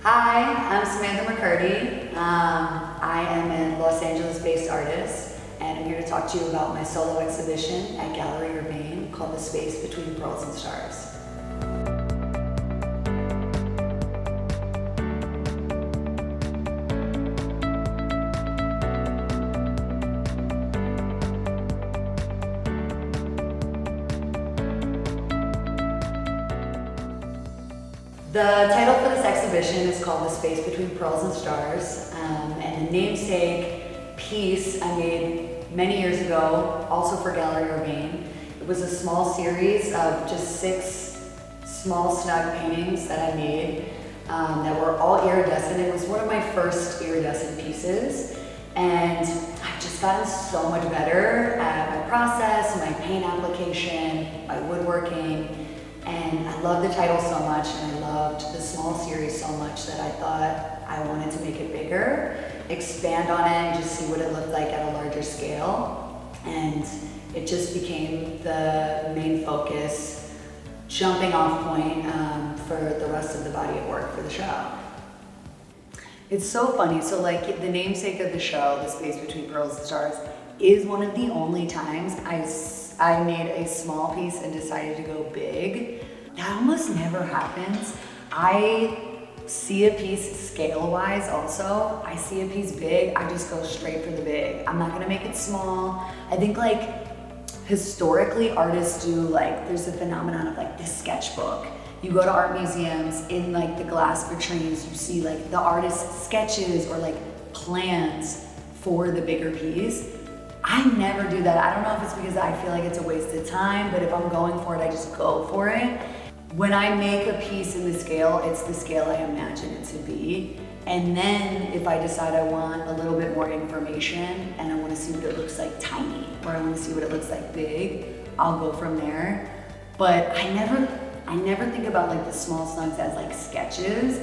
Hi, I'm Samantha McCurdy. I am a Los Angeles-based artist, and I'm here to talk to you about my solo exhibition at Galleri Urbane called The Space Between Pearls and Stars. The title for this exhibition is called The Space Between Pearls and Stars, and the namesake piece I made many years ago, also for Galleri Urbane. It was a small series of just 6 small snug paintings that I made that were all iridescent. It was one of my first iridescent pieces, and I've just gotten so much better at my process, my paint application, my woodworking. And I love the title so much, and I loved the small series so much that I thought I wanted to make it bigger, expand on it, and just see what it looked like at a larger scale. And it just became the main focus, jumping off point for the rest of the body of work for the show. It's so funny. So like the namesake of the show, The Space Between Pearls and Stars, is one of the only times I made a small piece and decided to go big. That almost never happens. I see a piece scale-wise also. I see a piece big, I just go straight for the big. I'm not gonna make it small. I think like historically artists do like, there's a phenomenon of like the sketchbook. You go to art museums, in like the glass vitrines, you see like the artist's sketches or like plans for the bigger piece. I never do that. I don't know if it's because I feel like it's a waste of time, but if I'm going for it, I just go for it. When I make a piece in the scale, it's the scale I imagine it to be. And then if I decide I want a little bit more information and I want to see what it looks like tiny, or I want to see what it looks like big, I'll go from there. But I never think about like the small snugs as like sketches.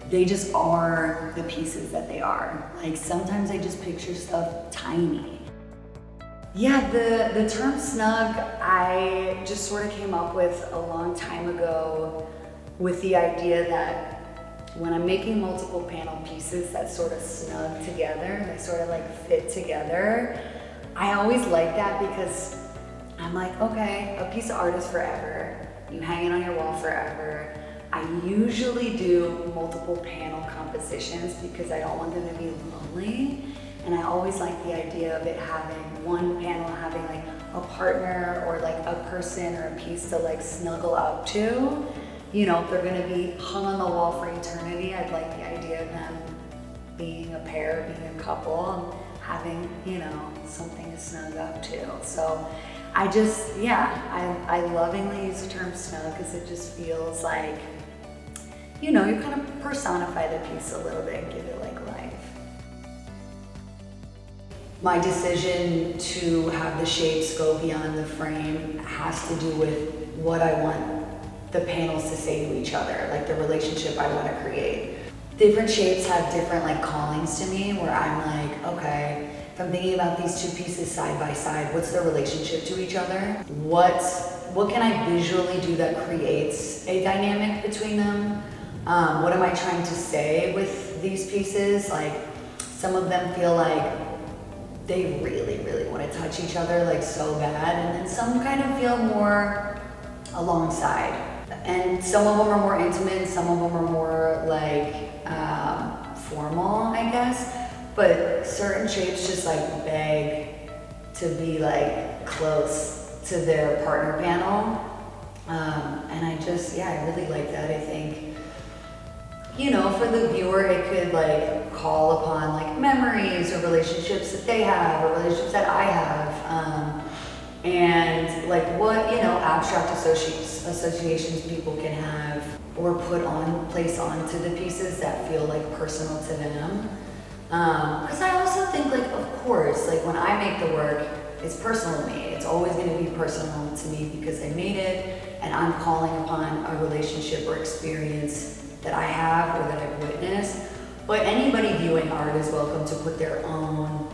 They just are the pieces that they are. Like sometimes I just picture stuff tiny. Yeah, the term snug, I just sort of came up with a long time ago with the idea that when I'm making multiple panel pieces that sort of snug together, they sort of like fit together, I always like that because I'm like, okay, a piece of art is forever. You hang it on your wall forever. I usually do multiple panel compositions because I don't want them to be lonely. And I always like the idea of it having one panel having like a partner or like a person or a piece to like snuggle up to. You know, if they're gonna be hung on the wall for eternity, I'd like the idea of them being a pair, being a couple, and having, you know, something to snug up to. So I just, yeah, I lovingly use the term snug because it just feels like, you know, you kind of personify the piece a little bit and give it like life. My decision to have the shapes go beyond the frame has to do with what I want the panels to say to each other, like the relationship I want to create. Different shapes have different like callings to me where I'm like, okay, if I'm thinking about these 2 pieces side by side, what's their relationship to each other? What can I visually do that creates a dynamic between them? What am I trying to say with these pieces? Like some of them feel like they really, really want to touch each other like so bad, and then some kind of feel more alongside. And some of them are more intimate, and some of them are more like formal, I guess. But certain shapes just like beg to be like close to their partner panel. And I just, yeah, I really like that. I think, you know, for the viewer, it could like call upon like memories or relationships that they have or relationships that I have. And like what, you know, abstract associations people can have or place onto the pieces that feel like personal to them. Because I also think like, of course, like when I make the work, it's personal to me. It's always going to be personal to me because I made it and I'm calling upon a relationship or experience that I have or that I've witnessed. But anybody viewing art is welcome to put their own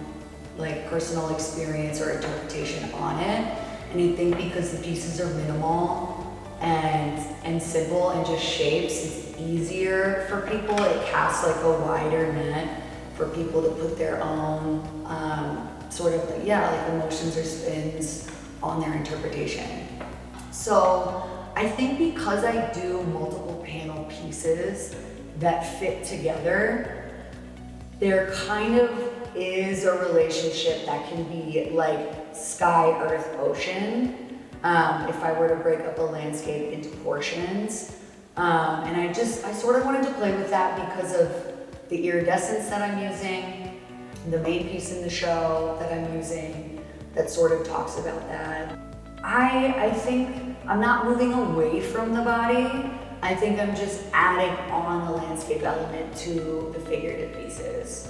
like personal experience or interpretation on it. And I think because the pieces are minimal and and simple and just shapes, it's easier for people. It casts like a wider net for people to put their own sort of like, like emotions or spins on their interpretation. So I think because I do multiple panel pieces that fit together, there kind of is a relationship that can be like sky, earth, ocean. If I were to break up a landscape into portions. And I sort of wanted to play with that because of the iridescence that I'm using, the main piece in the show that I'm using that sort of talks about that. I think I'm not moving away from the body. I think I'm just adding on a landscape element to the figurative pieces.